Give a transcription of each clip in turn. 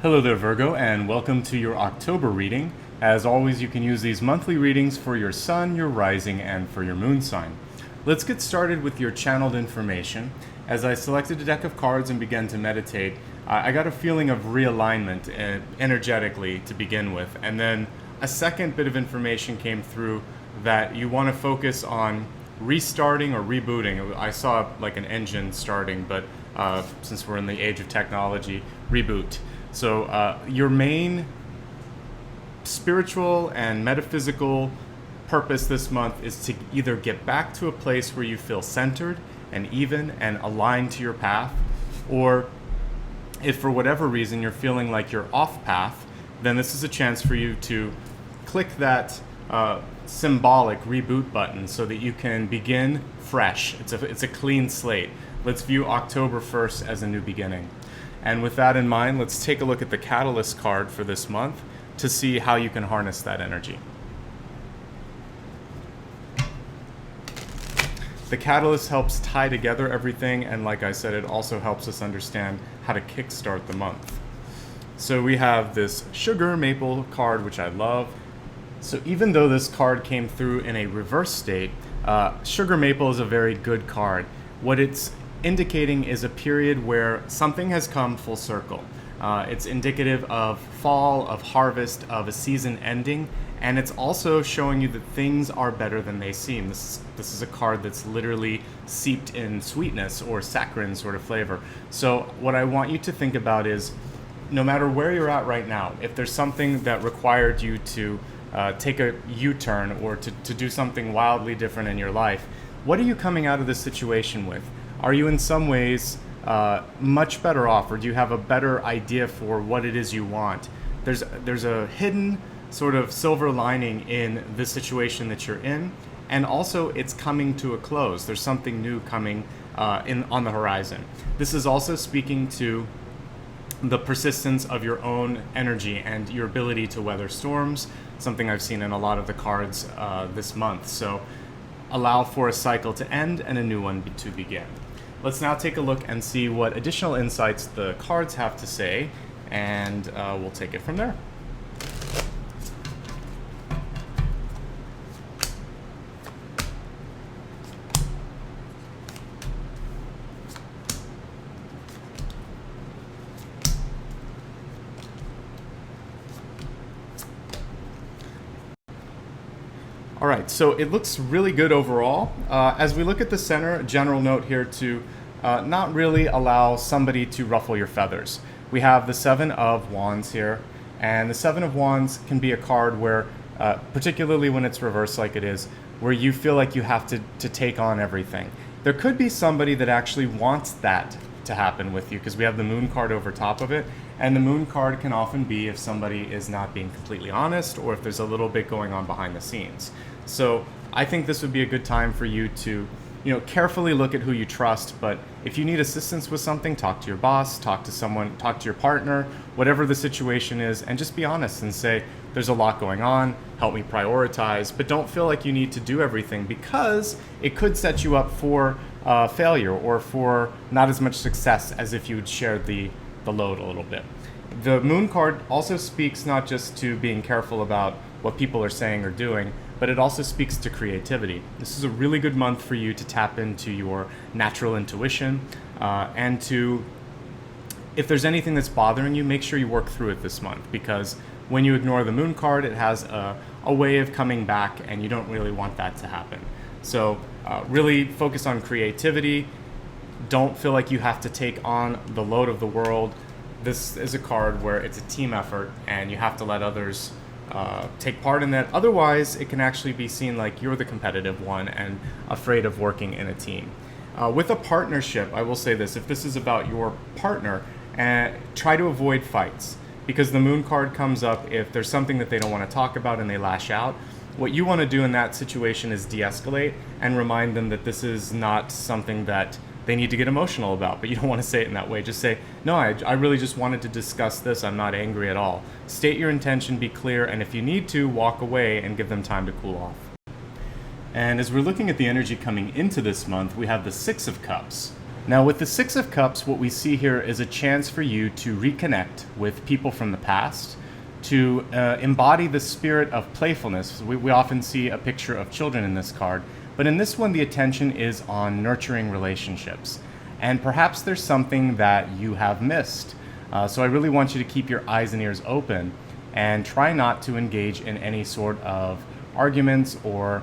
Hello there, Virgo, and welcome to your October reading. As always, you can use these monthly readings for your sun, your rising, and for your moon sign. Let's get started with your channeled information. As I selected a deck of cards and began to meditate, I got a feeling of realignment energetically to begin with, and then a second bit of information came through that you want to focus on restarting or rebooting. I saw like an engine starting, but since we're in the age of technology, reboot. So your main spiritual and metaphysical purpose this month is to either get back to a place where you feel centered and even and aligned to your path, or if for whatever reason you're feeling like you're off path, then this is a chance for you to click that symbolic reboot button so that you can begin fresh. It's a clean slate. Let's view October 1st as a new beginning. And with that in mind, let's take a look at the Catalyst card for this month to see how you can harness that energy. The Catalyst helps tie together everything, and like I said, it also helps us understand how to kickstart the month. So we have this Sugar Maple card, which I love. So even though this card came through in a reverse state, Sugar Maple is a very good card. What it's indicating is a period where something has come full circle. It's indicative of fall, of harvest, of a season ending, and it's also showing you that things are better than they seem. This is a card that's literally seeped in sweetness or saccharine sort of flavor. So what I want you to think about is, no matter where you're at right now, if there's something that required you to take a U-turn or to do something wildly different in your life, what are you coming out of this situation with? Are you in some ways much better off, or do you have a better idea for what it is you want? There's a hidden sort of silver lining in the situation that you're in, and also it's coming to a close. There's something new coming on the horizon. This is also speaking to the persistence of your own energy and your ability to weather storms, something I've seen in a lot of the cards this month. So allow for a cycle to end and a new one to begin. Let's now take a look and see what additional insights the cards have to say, and we'll take it from there. All right, so it looks really good overall. As we look at the center, a general note here to not really allow somebody to ruffle your feathers. We have the Seven of Wands here, and the Seven of Wands can be a card where, particularly when it's reversed like it is, where you feel like you have to take on everything. There could be somebody that actually wants that to happen with you, because we have the Moon card over top of it, and the Moon card can often be if somebody is not being completely honest, or if there's a little bit going on behind the scenes. So I think this would be a good time for you to, carefully look at who you trust. But if you need assistance with something, talk to your boss, talk to someone, talk to your partner, whatever the situation is, and just be honest and say, there's a lot going on, help me prioritize. But don't feel like you need to do everything, because it could set you up for failure or for not as much success as if you'd shared the load a little bit. The Moon card also speaks not just to being careful about what people are saying or doing, but it also speaks to creativity. This is a really good month for you to tap into your natural intuition and to, if there's anything that's bothering you, make sure you work through it this month, because when you ignore the Moon card, it has a way of coming back, and you don't really want that to happen. So really focus on creativity. Don't feel like you have to take on the load of the world. This is a card where it's a team effort, and you have to let others take part in that. Otherwise, it can actually be seen like you're the competitive one and afraid of working in a team. With a partnership, I will say this: if this is about your partner, try to avoid fights, because the Moon card comes up if there's something that they don't want to talk about and they lash out. What you want to do in that situation is de-escalate and remind them that this is not something that they need to get emotional about, but you don't want to say it in that way. Just say, no, I really just wanted to discuss this. I'm not angry at all. State your intention, be clear, and if you need to, walk away and give them time to cool off. And as we're looking at the energy coming into this month, we have the Six of Cups. Now, with the Six of Cups, what we see here is a chance for you to reconnect with people from the past, to embody the spirit of playfulness. We often see a picture of children in this card, but in this one, the attention is on nurturing relationships. And perhaps there's something that you have missed. So I really want you to keep your eyes and ears open and try not to engage in any sort of arguments or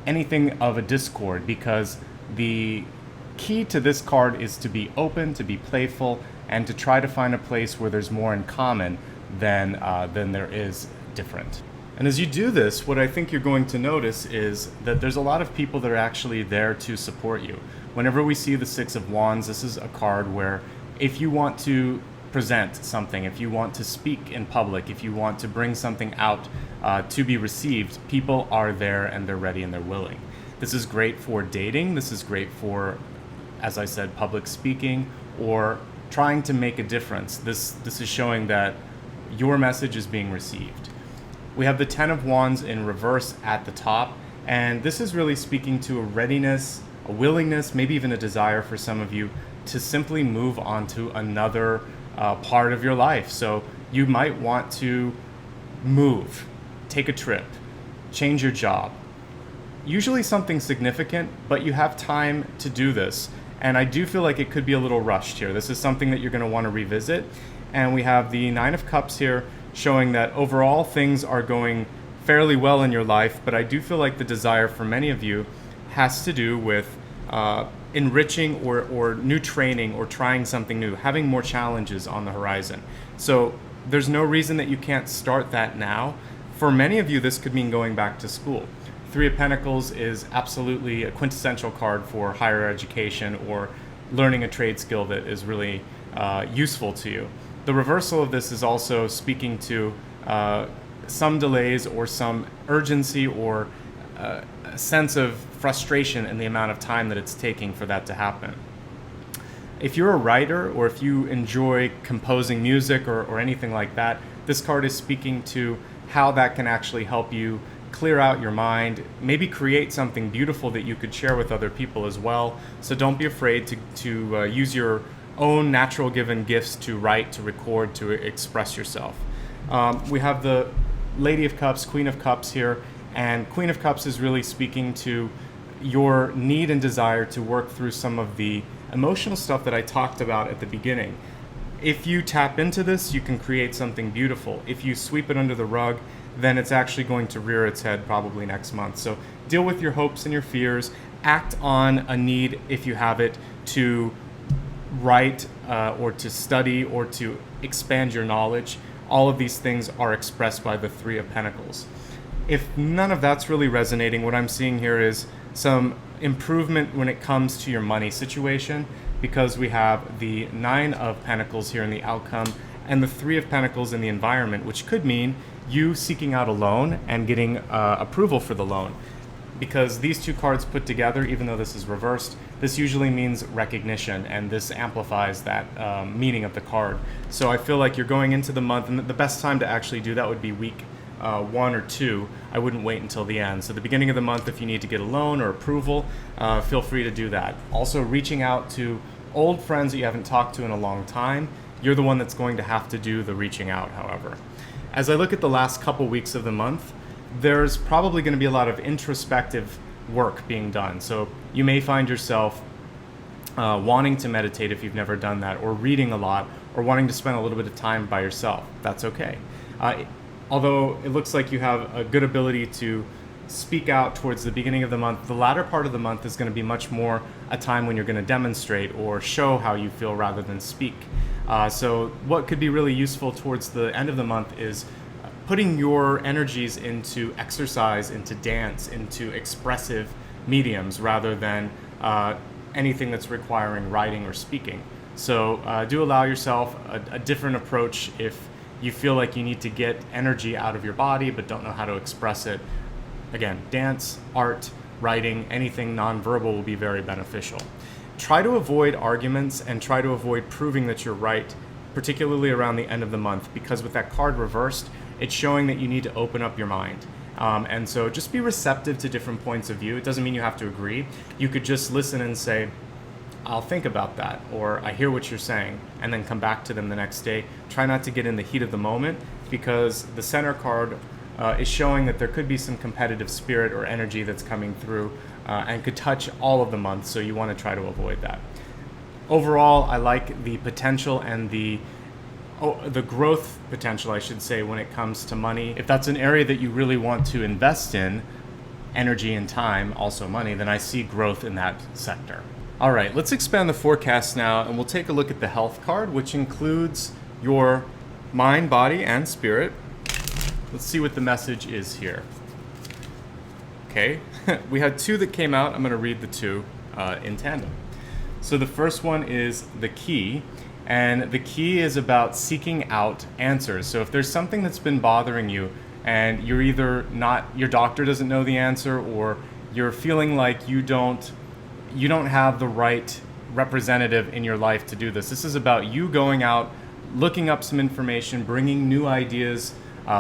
anything of a discord, because the key to this card is to be open, to be playful, and to try to find a place where there's more in common than there is different. And as you do this, what I think you're going to notice is that there's a lot of people that are actually there to support you. Whenever we see the Six of Wands, this is a card where if you want to present something, if you want to speak in public, if you want to bring something out to be received, people are there and they're ready and they're willing. This is great for dating. This is great for, as I said, public speaking or trying to make a difference. This is showing that your message is being received. We have the Ten of Wands in reverse at the top, and this is really speaking to a readiness, a willingness, maybe even a desire for some of you to simply move on to another part of your life. So you might want to move, take a trip, change your job. Usually something significant, but you have time to do this. And I do feel like it could be a little rushed here. This is something that you're going to want to revisit. And we have the Nine of Cups here showing that overall things are going fairly well in your life, but I do feel like the desire for many of you has to do with enriching or new training or trying something new, having more challenges on the horizon. So there's no reason that you can't start that now. For many of you, this could mean going back to school. Three of Pentacles is absolutely a quintessential card for higher education or learning a trade skill that is really useful to you. The reversal of this is also speaking to some delays or some urgency or a sense of frustration in the amount of time that it's taking for that to happen. If you're a writer or if you enjoy composing music or anything like that, this card is speaking to how that can actually help you clear out your mind, maybe create something beautiful that you could share with other people as well. So don't be afraid to use your own natural given gifts to write, to record, to express yourself. We have the Lady of Cups, Queen of Cups here, and Queen of Cups is really speaking to your need and desire to work through some of the emotional stuff that I talked about at the beginning. If you tap into this, you can create something beautiful. If you sweep it under the rug, then it's actually going to rear its head probably next month. So deal with your hopes and your fears, act on a need if you have it to write or to study or to expand your knowledge. All of these things are expressed by the Three of Pentacles. If none of that's really resonating, what I'm seeing here is some improvement when it comes to your money situation, because we have the Nine of Pentacles here in the outcome and the Three of Pentacles in the environment, which could mean you seeking out a loan and getting approval for the loan. Because these two cards put together, even though this is reversed, this usually means recognition, and this amplifies that meaning of the card. So I feel like you're going into the month, and the best time to actually do that would be week 1 or 2. I wouldn't wait until the end. So the beginning of the month, if you need to get a loan or approval, feel free to do that. Also, reaching out to old friends that you haven't talked to in a long time, you're the one that's going to have to do the reaching out, however. As I look at the last couple weeks of the month, there's probably going to be a lot of introspective work being done. So you may find yourself wanting to meditate if you've never done that, or reading a lot, or wanting to spend a little bit of time by yourself. That's okay. Although it looks like you have a good ability to speak out towards the beginning of the month, the latter part of the month is going to be much more a time when you're going to demonstrate or show how you feel rather than speak. So what could be really useful towards the end of the month is putting your energies into exercise, into dance, into expressive mediums rather than anything that's requiring writing or speaking. So do allow yourself a different approach if you feel like you need to get energy out of your body but don't know how to express it. Again, dance, art, writing, anything nonverbal will be very beneficial. Try to avoid arguments and try to avoid proving that you're right, particularly around the end of the month, because with that card reversed, it's showing that you need to open up your mind. And so just be receptive to different points of view. It doesn't mean you have to agree. You could just listen and say, I'll think about that, or I hear what you're saying, and then come back to them the next day. Try not to get in the heat of the moment, because the center card is showing that there could be some competitive spirit or energy that's coming through and could touch all of the month, so you want to try to avoid that. Overall, I like the potential and the growth potential, I should say, when it comes to money. If that's an area that you really want to invest in, energy and time, also money, then I see growth in that sector. All right, let's expand the forecast now, and we'll take a look at the health card, which includes your mind, body, and spirit. Let's see what the message is here. Okay, we had two that came out. I'm going to read the two in tandem. So the first one is the key, and the key is about seeking out answers. So if there's something that's been bothering you, and you're either not, your doctor doesn't know the answer, or you're feeling like you don't have the right representative in your life to do this. This is about you going out, looking up some information, bringing new ideas,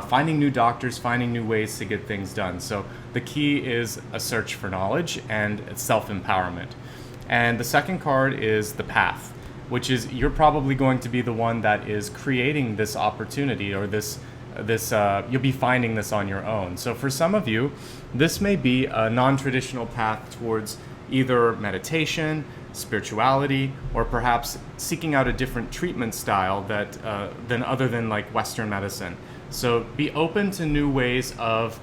finding new doctors, finding new ways to get things done. So the key is a search for knowledge and self-empowerment. And the second card is the path, which is you're probably going to be the one that is creating this opportunity, or this you'll be finding this on your own. So for some of you, this may be a non-traditional path towards either meditation, spirituality, or perhaps seeking out a different treatment style that than other than like Western medicine. So be open to new ways of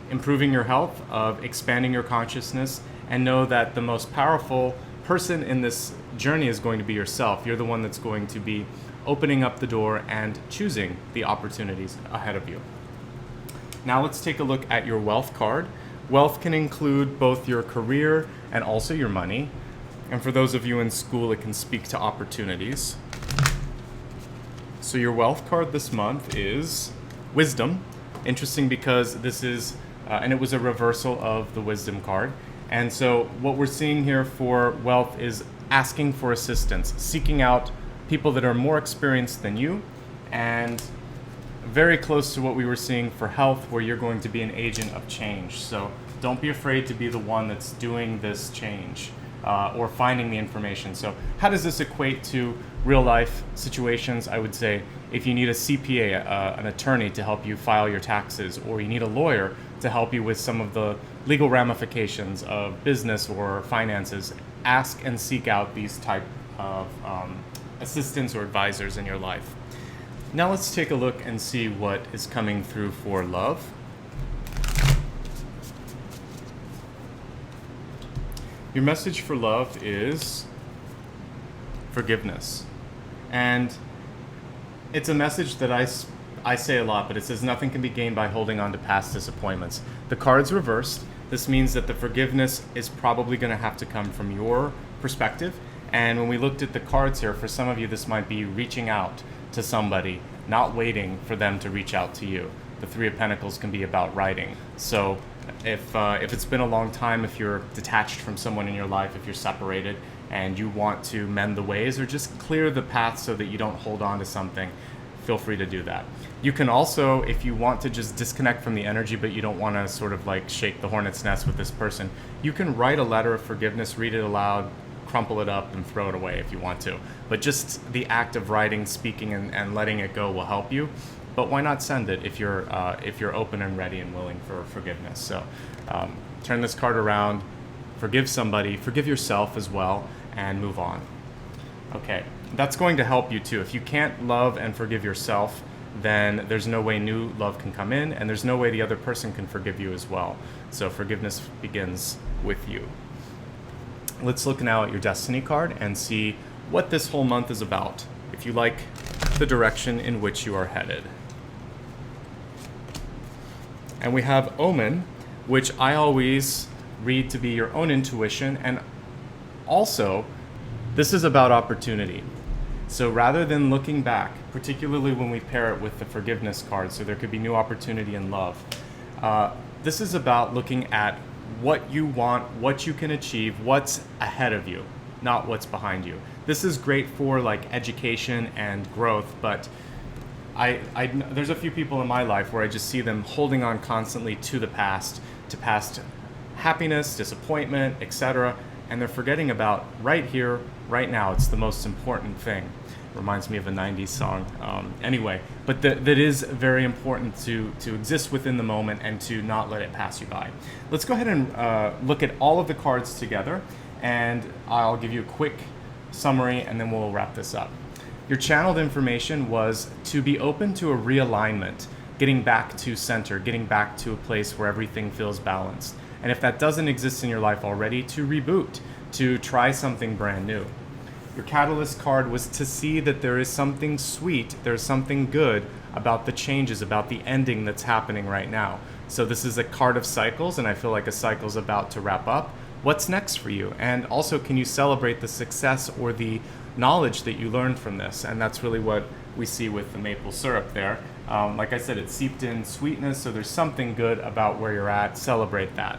improving your health, of expanding your consciousness, and know that the most powerful person in this journey is going to be yourself. You're the one that's going to be opening up the door and choosing the opportunities ahead of you. Now let's take a look at your wealth card. Wealth can include both your career and also your money. And for those of you in school, it can speak to opportunities. So your wealth card this month is wisdom. Interesting, because this is, and it was a reversal of the wisdom card. And so what we're seeing here for wealth is asking for assistance, seeking out people that are more experienced than you, and very close to what we were seeing for health, where you're going to be an agent of change. So don't be afraid to be the one that's doing this change or finding the information. So how does this equate to real life situations? I would say if you need a CPA, an attorney to help you file your taxes, or you need a lawyer to help you with some of the legal ramifications of business or finances, ask and seek out these type of assistants or advisors in your life. Now let's take a look and see what is coming through for love. Your message for love is forgiveness. And it's a message that I say a lot, but it says nothing can be gained by holding on to past disappointments. The card's reversed. This means that the forgiveness is probably going to have to come from your perspective. And when we looked at the cards here, for some of you, this might be reaching out to somebody, not waiting for them to reach out to you. The Three of Pentacles can be about writing. So if it's been a long time, if you're detached from someone in your life, if you're separated and you want to mend the ways or just clear the path so that you don't hold on to something, feel free to do that. You can also, if you want to just disconnect from the energy, but you don't want to sort of like shake the hornet's nest with this person, you can write a letter of forgiveness, read it aloud, crumple it up, and throw it away if you want to. But just the act of writing, speaking, and letting it go will help you. But why not send it if you're open and ready and willing for forgiveness? So turn this card around, forgive somebody, forgive yourself as well, and move on. Okay, that's going to help you too. If you can't love and forgive yourself, then there's no way new love can come in, and there's no way the other person can forgive you as well. So forgiveness begins with you. Let's look now at your destiny card and see what this whole month is about, if you like the direction in which you are headed. And we have Omen, which I always read to be your own intuition, and also this is about opportunity. So rather than looking back, particularly when we pair it with the forgiveness card, so there could be new opportunity in love, this is about looking at what you want, what you can achieve, what's ahead of you, not what's behind you. This is great for like education and growth, but there's a few people in my life where I just see them holding on constantly to the past, to past happiness, disappointment, etc. and they're forgetting about right here, right now. It's the most important thing. Reminds me of a 90s song. Anyway, but that is very important to exist within the moment and to not let it pass you by. Let's go ahead and look at all of the cards together, and I'll give you a quick summary and then we'll wrap this up. Your channeled information was to be open to a realignment, getting back to center, getting back to a place where everything feels balanced. And if that doesn't exist in your life already, to reboot, to try something brand new. Your catalyst card was to see that there is something sweet, there's something good about the changes, about the ending that's happening right now. So this is a card of cycles, and I feel like a cycle's about to wrap up. What's next for you? And also, can you celebrate the success or the knowledge that you learned from this? And that's really what we see with the maple syrup there. Like I said, it seeped in sweetness, so there's something good about where you're at. Celebrate that.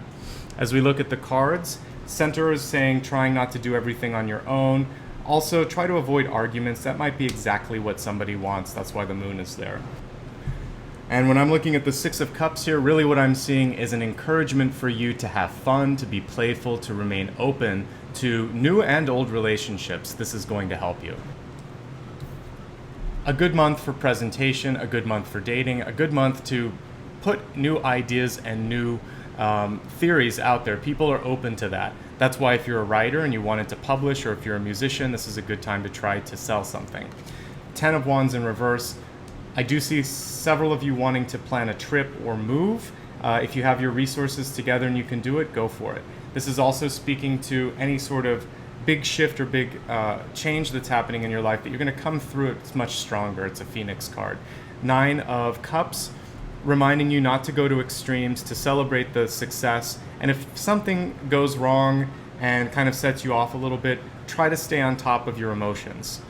As we look at the cards, center is saying trying not to do everything on your own. Also, try to avoid arguments. That might be exactly what somebody wants. That's why the moon is there. And when I'm looking at the Six of Cups here, really what I'm seeing is an encouragement for you to have fun, to be playful, to remain open to new and old relationships. This is going to help you. A good month for presentation, a good month for dating, a good month to put new ideas and new theories out there. People are open to that. That's why if you're a writer and you wanted to publish, or if you're a musician, this is a good time to try to sell something. 10 of Wands in reverse. I do see several of you wanting to plan a trip or move. If you have your resources together and you can do it, go for it. This is also speaking to any sort of big shift or big change that's happening in your life, that you're going to come through it much stronger. It's a Phoenix card. 9 of Cups, reminding you not to go to extremes, to celebrate the success. And if something goes wrong and kind of sets you off a little bit, try to stay on top of your emotions.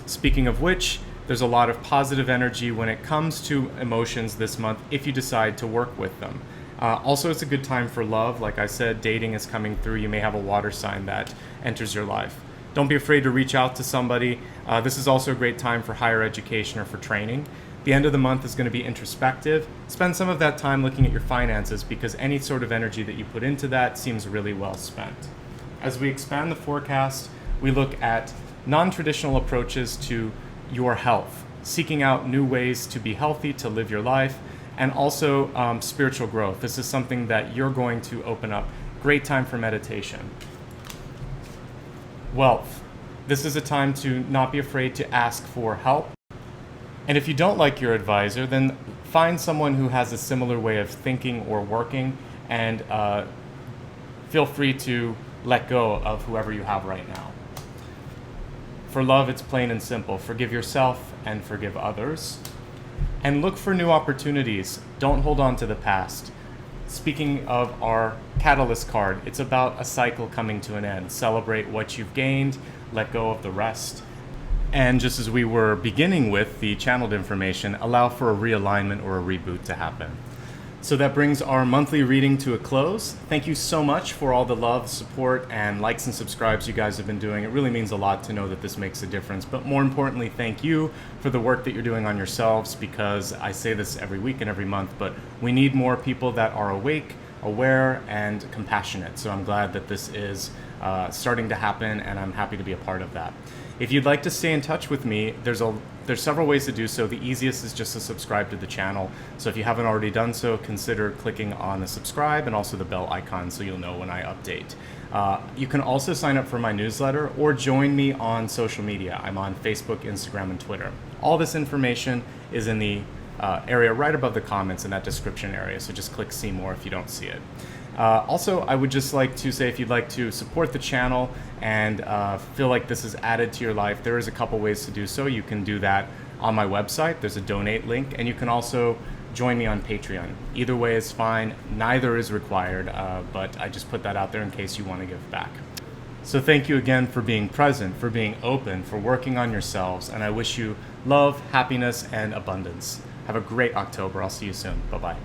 Speaking of which, there's a lot of positive energy when it comes to emotions this month if you decide to work with them. Also, it's a good time for love. Like I said, dating is coming through. You may have a water sign that enters your life. Don't be afraid to reach out to somebody. This is also a great time for higher education or for training. The end of the month is going to be introspective. Spend some of that time looking at your finances, because any sort of energy that you put into that seems really well spent. As we expand the forecast, we look at non-traditional approaches to your health, seeking out new ways to be healthy, to live your life, and also spiritual growth. This is something that you're going to open up. Great time for meditation. Wealth. This is a time to not be afraid to ask for help. And if you don't like your advisor, then find someone who has a similar way of thinking or working, and feel free to let go of whoever you have right now. For love, it's plain and simple. Forgive yourself and forgive others. And look for new opportunities. Don't hold on to the past. Speaking of our catalyst card, it's about a cycle coming to an end. Celebrate what you've gained, let go of the rest. And just as we were beginning with the channeled information, allow for a realignment or a reboot to happen. So that brings our monthly reading to a close. Thank you so much for all the love, support, and likes and subscribes you guys have been doing. It really means a lot to know that this makes a difference. But more importantly, thank you for the work that you're doing on yourselves, because I say this every week and every month, but we need more people that are awake, aware, and compassionate. So I'm glad that this is starting to happen, and I'm happy to be a part of that. If you'd like to stay in touch with me, there's several ways to do so. The easiest is just to subscribe to the channel. So if you haven't already done so, consider clicking on the subscribe and also the bell icon so you'll know when I update. You can also sign up for my newsletter or join me on social media. I'm on Facebook, Instagram, and Twitter. All this information is in the area right above the comments in that description area, so just click see more if you don't see it. Also, I would just like to say, if you'd like to support the channel and feel like this is added to your life, there is a couple ways to do so. You can do that on my website. There's a donate link, and you can also join me on Patreon. Either way is fine. Neither is required, but I just put that out there in case you want to give back. So thank you again for being present, for being open, for working on yourselves, and I wish you love, happiness, and abundance. Have a great October. I'll see you soon. Bye-bye.